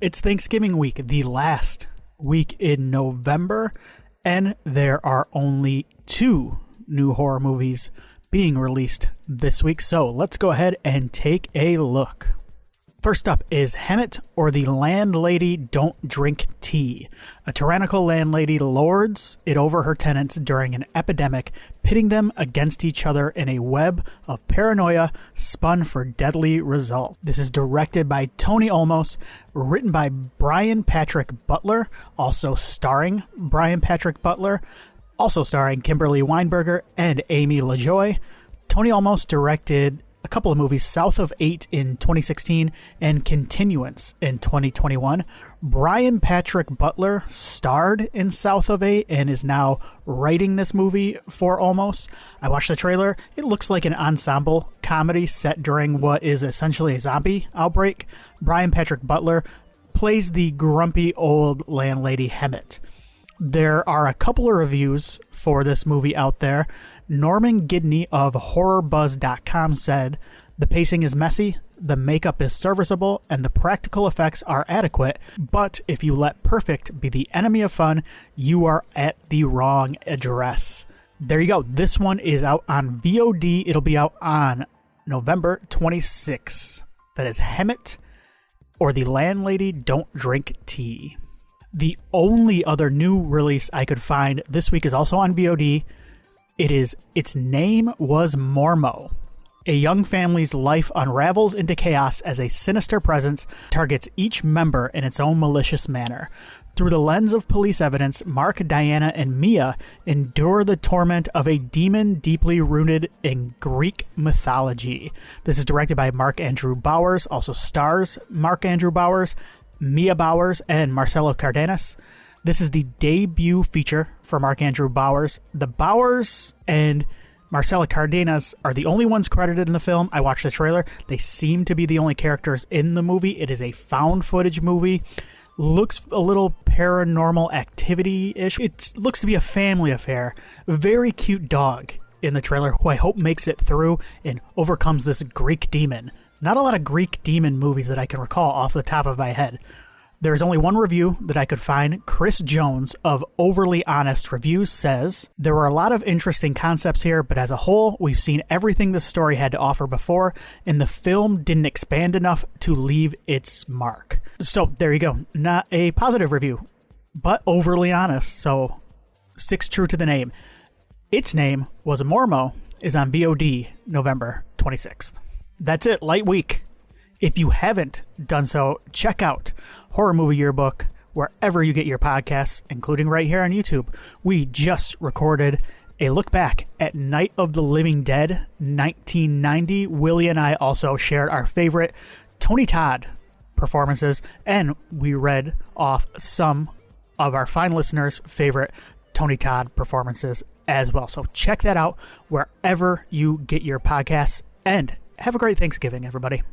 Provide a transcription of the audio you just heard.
It's Thanksgiving week, the last week in November, and there are only 2 new horror movies being released this week, so let's go ahead and take a look. First up is Hemet, or The Landlady Don't Drink Tea. A tyrannical landlady lords it over her tenants during an epidemic, pitting them against each other in a web of paranoia spun for deadly results. This is directed by Tony Olmos, written by Brian Patrick Butler, also starring Brian Patrick Butler, also starring Kimberly Weinberger and Amy LaJoy. Tony Olmos directed a couple of movies, South of 8 in 2016 and Continuance in 2021. Brian Patrick Butler starred in South of 8 and is now writing this movie for Olmos. I watched the trailer. It looks like an ensemble comedy set during what is essentially a zombie outbreak. Brian Patrick Butler plays the grumpy old landlady Hemet. There are a couple of reviews for this movie out there. Norman Gidney of HorrorBuzz.com said, "The pacing is messy, the makeup is serviceable, and the practical effects are adequate, but if you let perfect be the enemy of fun, you are at the wrong address." There you go. This one is out on VOD. It'll be out on November 26th. That is Hemet, or The Landlady Don't Drink Tea. The only other new release I could find this week is also on VOD. Its name was Mormo. A young family's life unravels into chaos as a sinister presence targets each member in its own malicious manner. Through the lens of police evidence, Mark, Diana, and Mia endure the torment of a demon deeply rooted in Greek mythology. This is directed by Mark Andrew Bowers, also stars Mark Andrew Bowers, Mia Bowers, and Marcelo Cardenas. This is the debut feature for Mark Andrew Bowers. The Bowers and Marcelo Cardenas are the only ones credited in the film. I watched the trailer. They seem to be the only characters in the movie. It is a found footage movie. Looks a little paranormal activity-ish. It looks to be a family affair. Very cute dog in the trailer who I hope makes it through and overcomes this Greek demon. Not a lot of Greek demon movies that I can recall off the top of my head. There's only one review that I could find. Chris Jones of Overly Honest Reviews says, "There were a lot of interesting concepts here, but as a whole, we've seen everything the story had to offer before, and the film didn't expand enough to leave its mark." So there you go. Not a positive review, but overly honest. So sticks true to the name. Its name was Mormo, is on VOD November 26th. That's it. Light week. If you haven't done so, check out Horror Movie Yearbook wherever you get your podcasts, including right here on YouTube. We just recorded a look back at Night of the Living Dead 1990. Willie and I also shared our favorite Tony Todd performances, and we read off some of our fine listeners' favorite Tony Todd performances as well. So check that out wherever you get your podcasts, and have a great Thanksgiving, everybody.